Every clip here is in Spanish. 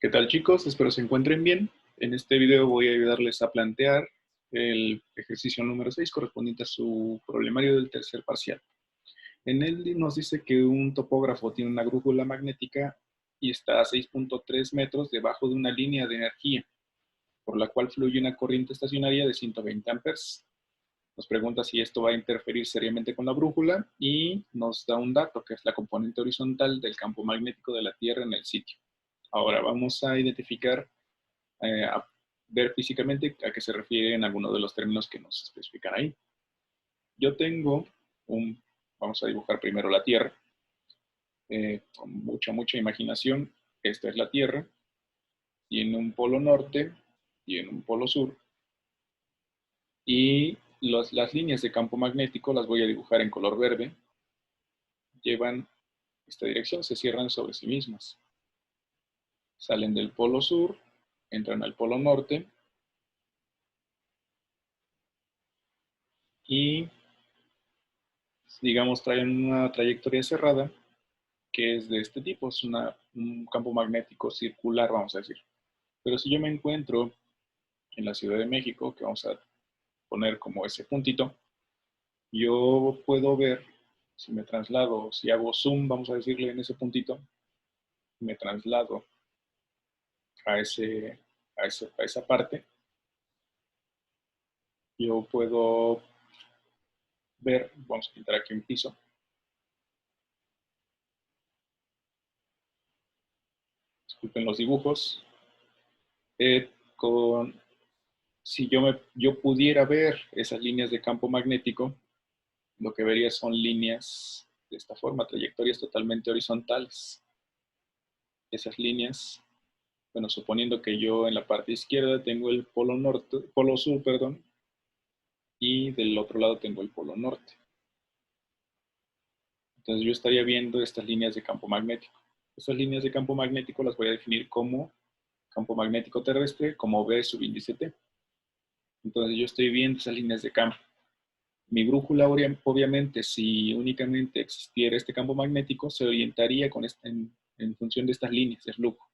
¿Qué tal, chicos? Espero se encuentren bien. En este video voy a ayudarles a plantear el ejercicio número 6 correspondiente a su problemario del tercer parcial. En él nos dice que un topógrafo tiene una brújula magnética y está a 6.3 metros debajo de una línea de energía, por la cual fluye una corriente estacionaria de 120 amperes. Nos pregunta si esto va a interferir seriamente con la brújula y nos da un dato, que es la componente horizontal del campo magnético de la Tierra en el sitio. Ahora vamos a identificar, a ver físicamente a qué se refieren algunos de los términos que nos especifican ahí. Yo tengo vamos a dibujar primero la Tierra, con mucha imaginación. Esta es la Tierra, tiene un polo norte, tiene un polo sur, y las líneas de campo magnético las voy a dibujar en color verde. Llevan esta dirección, se cierran sobre sí mismas. Salen del polo sur, entran al polo norte y, digamos, traen una trayectoria cerrada que es de este tipo, es un campo magnético circular, vamos a decir. Pero si yo me encuentro en la Ciudad de México, que vamos a poner como ese puntito, yo puedo ver, si me traslado, si hago zoom, vamos a decirle en ese puntito, me traslado a esa parte, yo puedo ver, vamos a pintar aquí un piso, disculpen los dibujos, con si yo pudiera ver esas líneas de campo magnético, lo que vería son líneas de esta forma, trayectorias totalmente horizontales. Esas líneas, bueno, suponiendo que yo en la parte izquierda tengo el polo norte, polo sur, perdón, y del otro lado tengo el polo norte. Entonces yo estaría viendo estas líneas de campo magnético. Estas líneas de campo magnético las voy a definir como campo magnético terrestre, como V subíndice T. Entonces yo estoy viendo esas líneas de campo. Mi brújula, obviamente, si únicamente existiera este campo magnético, se orientaría en función de estas líneas de flujo.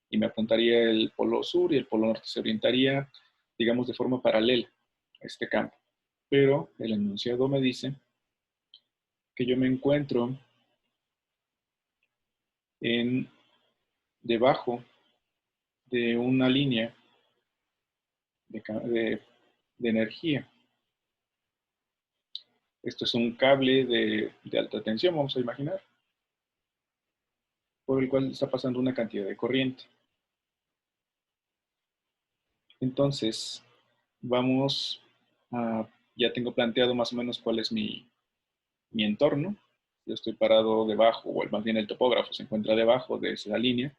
Y me apuntaría el polo sur y el polo norte. Se orientaría, digamos, de forma paralela a este campo. Pero el enunciado me dice que yo me encuentro debajo de una línea de energía. Esto es un cable de alta tensión, vamos a imaginar, por el cual está pasando una cantidad de corriente. Entonces, ya tengo planteado más o menos cuál es mi entorno. Yo estoy parado debajo, o más bien el topógrafo se encuentra debajo de esa línea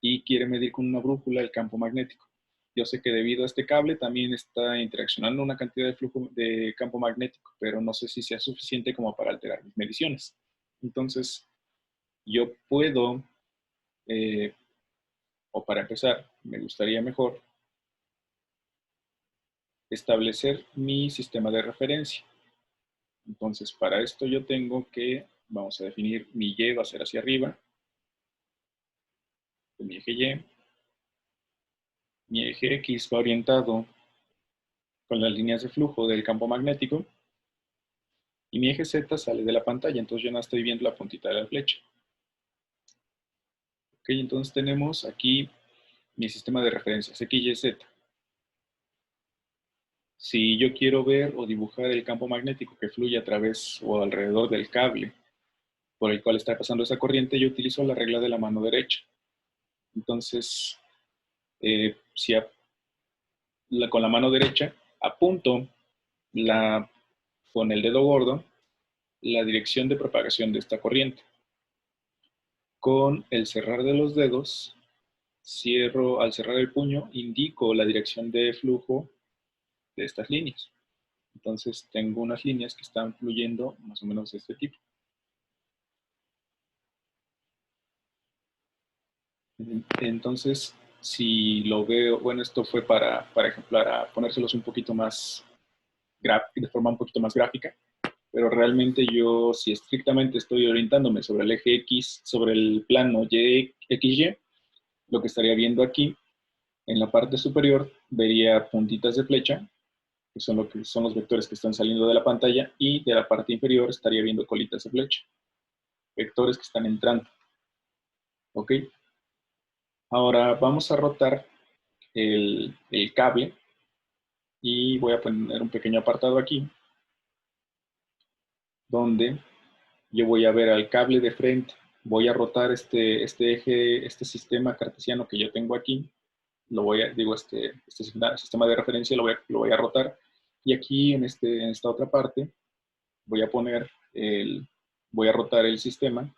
y quiere medir con una brújula el campo magnético. Yo sé que debido a este cable también está interaccionando una cantidad de flujo de campo magnético, pero no sé si sea suficiente como para alterar mis mediciones. Entonces, yo puedo, o para empezar, me gustaría mejor establecer mi sistema de referencia. Entonces, para esto yo tengo que, vamos a definir, mi Y va a ser hacia arriba, mi eje Y, mi eje X va orientado con las líneas de flujo del campo magnético, y mi eje Z sale de la pantalla, entonces yo no estoy viendo la puntita de la flecha. Ok, entonces tenemos aquí mi sistema de referencias, X, Y, Z. Si yo quiero ver o dibujar el campo magnético que fluye a través o alrededor del cable por el cual está pasando esa corriente, yo utilizo la regla de la mano derecha. Entonces, con la mano derecha apunto con el dedo gordo la dirección de propagación de esta corriente. Con el cerrar de los dedos, al cerrar el puño, indico la dirección de flujo de estas líneas. Entonces tengo unas líneas que están fluyendo más o menos de este tipo. Entonces, si lo veo, bueno, esto fue para ejemplar, a ponérselos un poquito más, de forma un poquito más gráfica, pero realmente yo, si estrictamente estoy orientándome sobre el eje X, sobre el plano XY, lo que estaría viendo aquí, en la parte superior, vería puntitas de flecha, que son, que son los vectores que están saliendo de la pantalla, y de la parte inferior estaría viendo colitas de flecha, vectores que están entrando. ¿Ok? Ahora vamos a rotar el cable y voy a poner un pequeño apartado aquí, donde yo voy a ver al cable de frente. Voy a rotar este eje, este sistema cartesiano que yo tengo aquí. Lo voy a, digo, este sistema de referencia lo voy a rotar. Y aquí en esta otra parte voy a poner voy a rotar el sistema.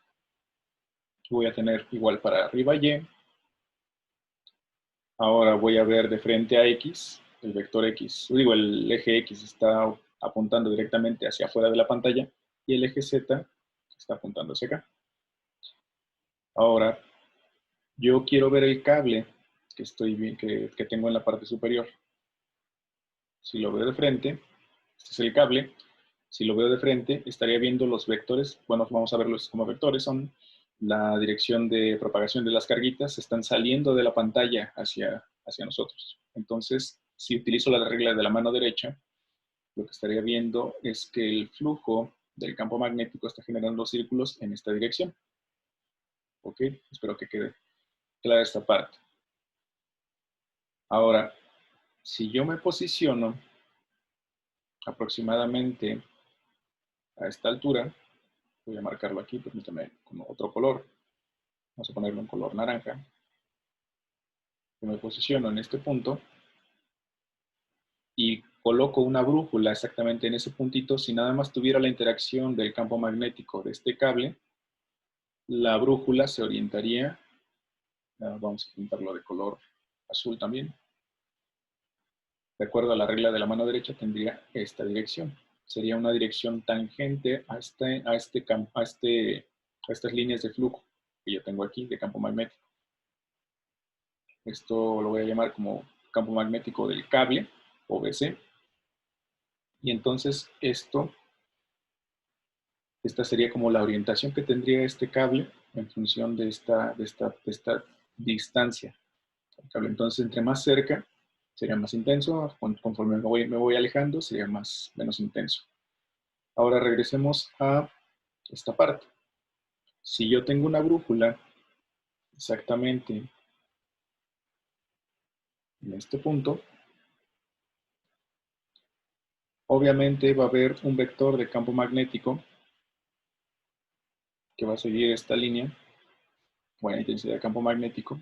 Voy a tener igual para arriba Y. Ahora voy a ver de frente a X, el vector X, digo, el eje X está apuntando directamente hacia afuera de la pantalla y el eje Z está apuntando hacia acá. Ahora, yo quiero ver el cable que tengo en la parte superior. Si lo veo de frente, este es el cable. Si lo veo de frente, estaría viendo los vectores. Bueno, vamos a verlos como vectores. Son la dirección de propagación de las carguitas. Están saliendo de la pantalla hacia nosotros. Entonces, si utilizo la regla de la mano derecha, lo que estaría viendo es que el flujo del campo magnético está generando círculos en esta dirección. ¿Ok? Espero que quede clara esta parte. Ahora, si yo me posiciono aproximadamente a esta altura, voy a marcarlo aquí, permítame con otro color, vamos a ponerlo en color naranja, yo me posiciono en este punto y coloco una brújula exactamente en ese puntito. Si nada más tuviera la interacción del campo magnético de este cable, la brújula se orientaría, vamos a pintarlo de color azul también, de acuerdo a la regla de la mano derecha tendría esta dirección. Sería una dirección tangente a estas líneas de flujo que yo tengo aquí de campo magnético. Esto lo voy a llamar como campo magnético del cable, o BC. Y entonces esta sería como la orientación que tendría este cable en función de esta distancia del cable. Entonces, entre más cerca, sería más intenso. Conforme me voy alejando, sería menos intenso. Ahora regresemos a esta parte. Si yo tengo una brújula exactamente en este punto, obviamente va a haber un vector de campo magnético que va a seguir esta línea, buena intensidad de campo magnético,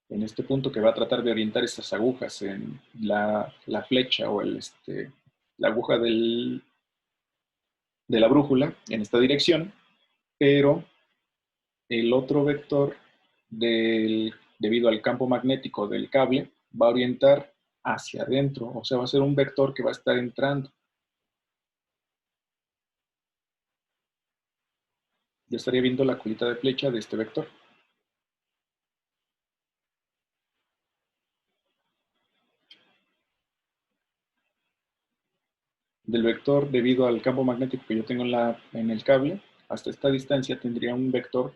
en este punto, que va a tratar de orientar estas agujas en la flecha o la aguja de la brújula en esta dirección, pero el otro vector, debido al campo magnético del cable, va a orientar hacia adentro, o sea, va a ser un vector que va a estar entrando. Ya estaría viendo la colita de flecha de este vector. Del vector, debido al campo magnético que yo tengo en el cable, hasta esta distancia tendría un vector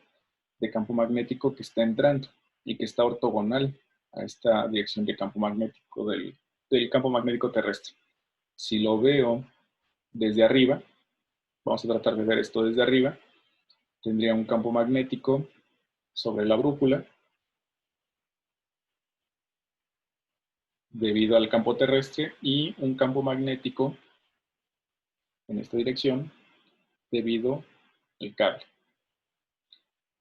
de campo magnético que está entrando y que está ortogonal a esta dirección de campo magnético del campo magnético terrestre. Si lo veo desde arriba, vamos a tratar de ver esto desde arriba, tendría un campo magnético sobre la brújula debido al campo terrestre y un campo magnético en esta dirección debido al cable.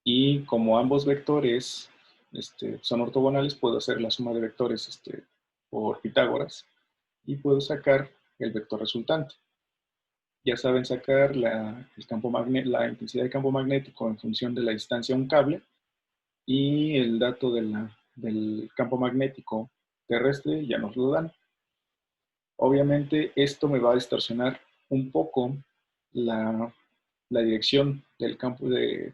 Y como ambos vectores son ortogonales, puedo hacer la suma de vectores por Pitágoras y puedo sacar el vector resultante. Ya saben sacar la intensidad de campo magnético en función de la distancia a un cable y el dato del campo magnético terrestre ya nos lo dan. Obviamente esto me va a distorsionar un poco la, la dirección del campo en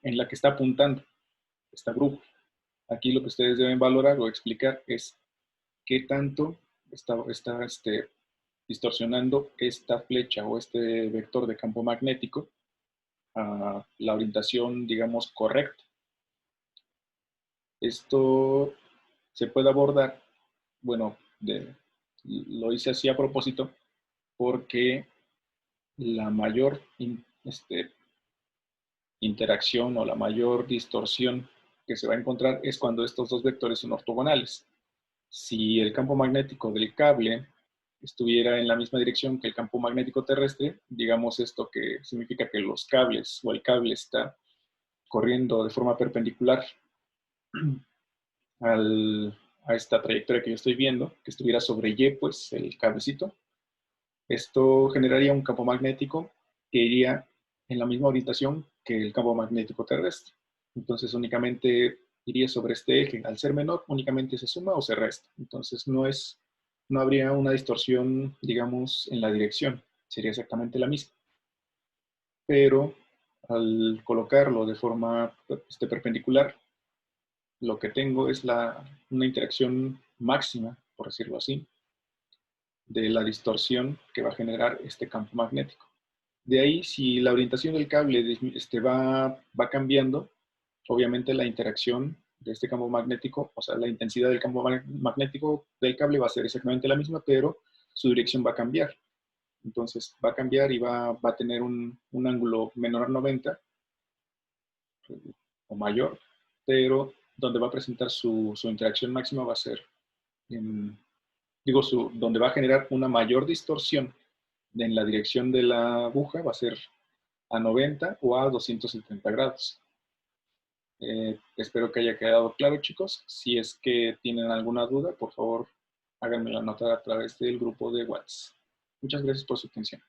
la que está apuntando esta brújula. Aquí lo que ustedes deben valorar o explicar es qué tanto está distorsionando esta flecha o este vector de campo magnético a la orientación, digamos, correcta. Esto se puede abordar, bueno, lo hice así a propósito, porque la mayor interacción o la mayor distorsión que se va a encontrar es cuando estos dos vectores son ortogonales. Si el campo magnético del cable estuviera en la misma dirección que el campo magnético terrestre, digamos esto que significa que los cables o el cable está corriendo de forma perpendicular a esta trayectoria que yo estoy viendo, que estuviera sobre Y, pues el cablecito, esto generaría un campo magnético que iría en la misma orientación que el campo magnético terrestre. Entonces únicamente iría sobre este eje. Al ser menor, únicamente se suma o se resta. Entonces no habría una distorsión, digamos, en la dirección. Sería exactamente la misma. Pero al colocarlo de forma perpendicular, lo que tengo es una interacción máxima, por decirlo así, de la distorsión que va a generar este campo magnético. De ahí, si la orientación del cable va cambiando, obviamente la interacción de este campo magnético, o sea, la intensidad del campo magnético del cable va a ser exactamente la misma, pero su dirección va a cambiar. Entonces va a cambiar y va a tener un ángulo menor a 90 o mayor, pero donde va a presentar su interacción máxima va a ser, donde va a generar una mayor distorsión en la dirección de la aguja va a ser a 90 o a 270 grados. Espero que haya quedado claro, chicos. Si es que tienen alguna duda, por favor, háganme la nota a través del grupo de WhatsApp. Muchas gracias por su atención.